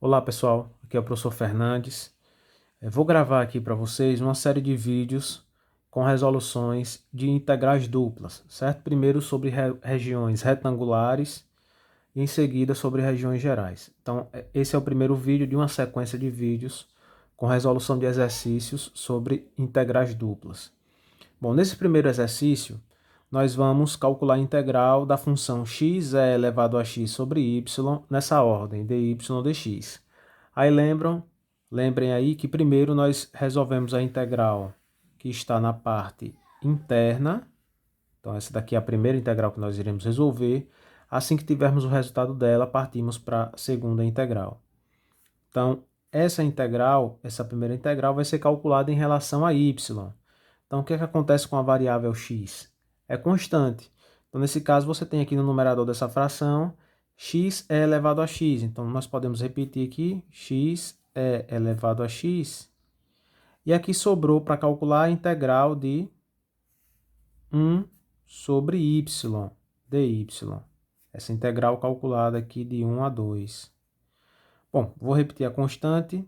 Olá pessoal, aqui é o professor Fernandes. Vou gravar aqui para vocês uma série de vídeos com resoluções de integrais duplas, certo? Primeiro sobre regiões retangulares e em seguida sobre regiões gerais. Então, esse é o primeiro vídeo de uma sequência de vídeos com resolução de exercícios sobre integrais duplas. Bom, nesse primeiro exercício, nós vamos calcular a integral da função x é elevado a x sobre y nessa ordem, dy dx. Aí lembrem aí que primeiro nós resolvemos a integral que está na parte interna. Então essa daqui é a primeira integral que nós iremos resolver. Assim que tivermos o resultado dela, partimos para a segunda integral. Então essa primeira integral vai ser calculada em relação a y. Então o que é que acontece com a variável x? É constante. Então nesse caso você tem aqui no numerador dessa fração x é elevado a x. Então nós podemos repetir aqui, x é elevado a x. E aqui sobrou para calcular a integral de 1 sobre y dy. Essa integral calculada aqui de 1 a 2. Bom, vou repetir a constante,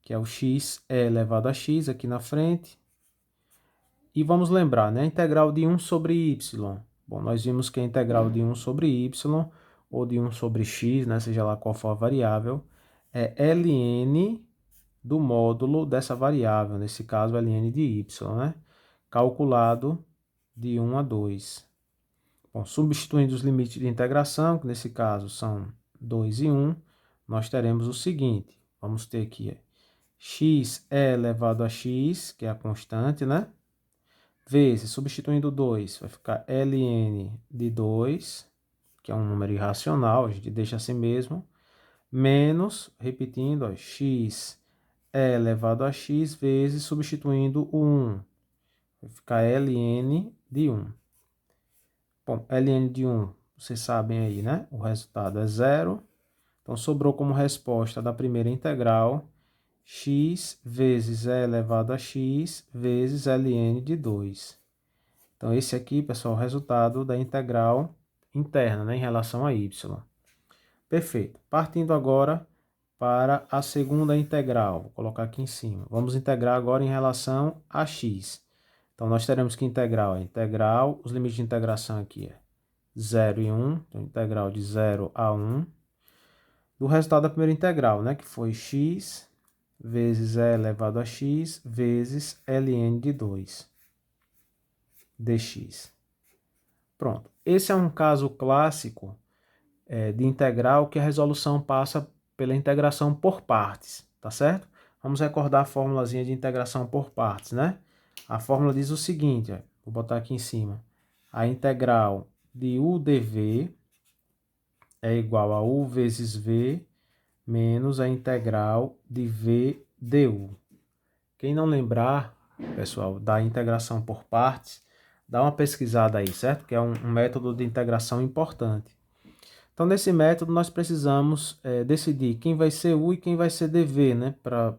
que é o x é elevado a x aqui na frente. E vamos lembrar, né? A integral de 1 sobre y. Bom, nós vimos que a integral de 1 sobre y, ou de 1 sobre x, né? Seja lá qual for a variável, é ln do módulo dessa variável, nesse caso ln de y, né? Calculado de 1 a 2. Bom, substituindo os limites de integração, que nesse caso são 2 e 1, nós teremos o seguinte. Vamos ter aqui x é elevado a x, que é a constante, né? Vezes, substituindo 2, vai ficar ln de 2, que é um número irracional, a gente deixa assim mesmo, menos, repetindo, x é elevado a x vezes, substituindo o 1, vai ficar ln de 1. Bom, ln de 1, vocês sabem aí, né? O resultado é 0. Então, sobrou como resposta da primeira integral x vezes e elevado a x vezes ln de 2. Então, esse aqui, pessoal, é o resultado da integral interna, né, em relação a y. Perfeito. Partindo agora para a segunda integral. Vou colocar aqui em cima. Vamos integrar agora em relação a x. Então, nós teremos que integrar, os limites de integração aqui é 0 e 1. Então, integral de 0 a 1. Do resultado da primeira integral, né, que foi x vezes e elevado a x vezes ln de 2 dx. Pronto. Esse é um caso clássico de integral que a resolução passa pela integração por partes, tá certo? Vamos recordar a formulazinha de integração por partes, né? A fórmula diz o seguinte, vou botar aqui em cima. A integral de u dv é igual a u vezes v menos a integral de v du. Quem não lembrar, pessoal, da integração por partes, dá uma pesquisada aí, certo? Que é um método de integração importante. Então, nesse método, nós precisamos decidir quem vai ser u e quem vai ser dv, né? Para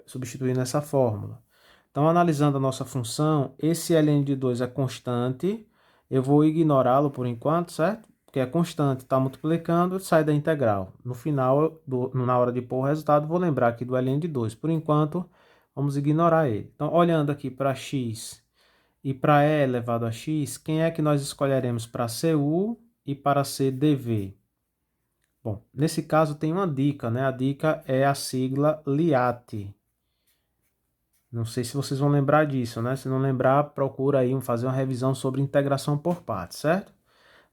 substituir nessa fórmula. Então, analisando a nossa função, esse ln de 2 é constante, eu vou ignorá-lo por enquanto, certo? Porque é constante, está multiplicando, sai da integral. No final, na hora de pôr o resultado, vou lembrar aqui do ln de 2. Por enquanto, vamos ignorar ele. Então, olhando aqui para x e para e elevado a x, quem é que nós escolheremos para ser u e para ser dv? Bom, nesse caso tem uma dica, né? A dica é a sigla LIAT. Não sei se vocês vão lembrar disso, né? Se não lembrar, procura aí fazer uma revisão sobre integração por partes, certo?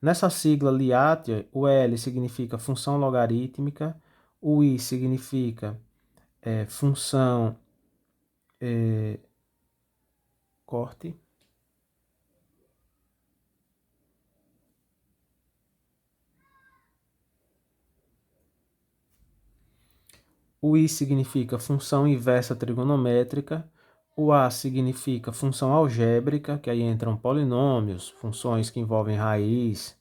Nessa sigla LIAT, o L significa função logarítmica, o I significa função corte. O I significa função inversa trigonométrica. O A significa função algébrica, que aí entram polinômios, funções que envolvem raiz.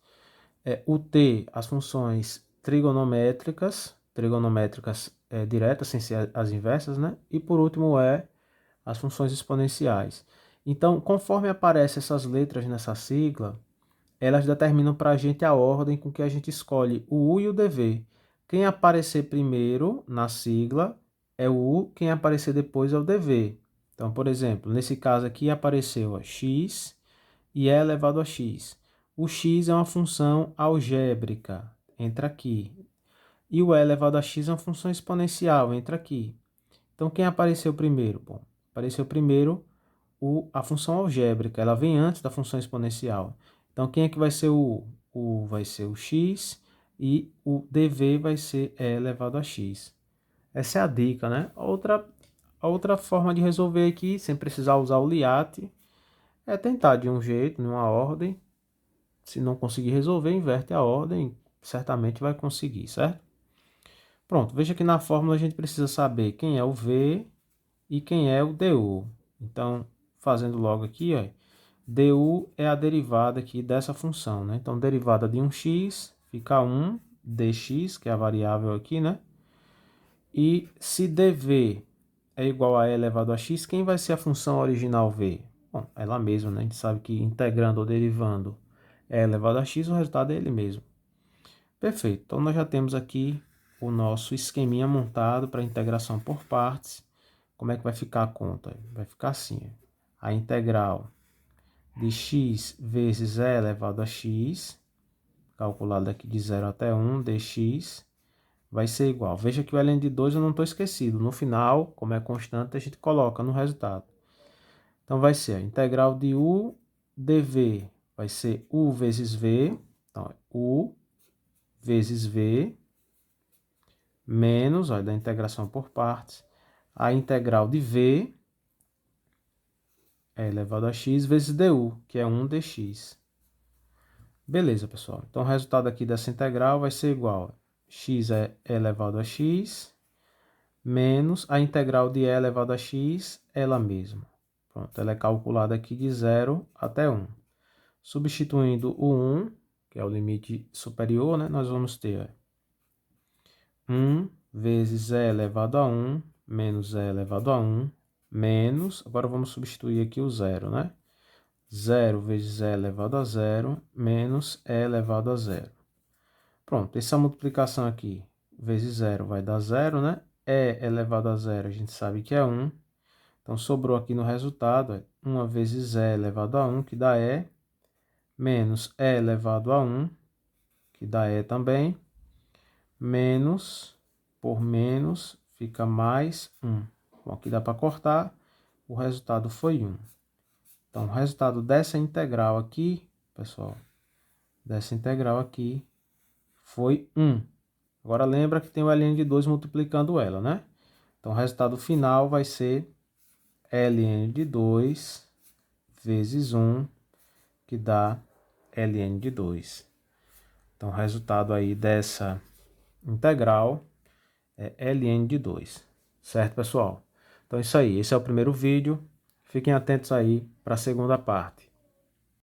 O T, as funções trigonométricas diretas, sem ser as inversas, né? E por último o E, as funções exponenciais. Então, conforme aparecem essas letras nessa sigla, elas determinam para a gente a ordem com que a gente escolhe o U e o DV. Quem aparecer primeiro na sigla é o U, quem aparecer depois é o DV. Então, por exemplo, nesse caso aqui apareceu x e é elevado a x. O x é uma função algébrica, entra aqui. E o e elevado a x é uma função exponencial, entra aqui. Então, quem apareceu primeiro? Bom, apareceu primeiro a função algébrica, ela vem antes da função exponencial. Então, quem é que vai ser o U? O U vai ser o x e o dv vai ser e elevado a x. Essa é a dica, né? A outra forma de resolver aqui, sem precisar usar o LIAT, é tentar de um jeito, numa ordem. Se não conseguir resolver, inverte a ordem, certamente vai conseguir, certo? Pronto, veja que na fórmula a gente precisa saber quem é o V e quem é o DU. Então, fazendo logo aqui, ó, du é a derivada aqui dessa função, né? Então, derivada de 1x fica 1 dx, que é a variável aqui, né? E se dv é igual a e elevado a x, quem vai ser a função original v? Bom, ela mesma, né? A gente sabe que integrando ou derivando e elevado a x, o resultado é ele mesmo. Perfeito. Então, nós já temos aqui o nosso esqueminha montado para integração por partes. Como é que vai ficar a conta? Vai ficar assim, ó. A integral de x vezes e elevado a x, calculada aqui de 0 até 1, dx, vai ser igual. Veja que o ln de 2 eu não estou esquecido. No final, como é constante, a gente coloca no resultado. Então, vai ser a integral de u dv, vai ser u vezes v, então, u vezes v, menos, olha, da integração por partes, a integral de v é elevado a x vezes du, que é 1 dx. Beleza, pessoal. Então, o resultado aqui dessa integral vai ser igual a x é elevado a x, menos a integral de e elevado a x, ela mesma. Pronto, ela é calculada aqui de 0 até 1. Substituindo o 1, que é o limite superior, né, nós vamos ter 1 vezes e elevado a 1, menos e elevado a 1, menos, agora vamos substituir aqui o 0, né? 0 vezes e elevado a 0, menos e elevado a 0. Pronto, essa multiplicação aqui, vezes 0, vai dar 0, né? E elevado a 0, a gente sabe que é 1. Então, sobrou aqui no resultado, 1 vezes e elevado a 1, que dá e, menos e elevado a 1, que dá e também, menos, por menos, fica mais 1. Bom, aqui dá para cortar, o resultado foi 1. Então, o resultado dessa integral aqui, pessoal, dessa integral aqui, foi 1. Agora, lembra que tem o ln de 2 multiplicando ela, né? Então, o resultado final vai ser ln de 2 vezes 1, que dá ln de 2. Então, o resultado aí dessa integral é ln de 2. Certo, pessoal? Então, é isso aí. Esse é o primeiro vídeo. Fiquem atentos aí para a segunda parte.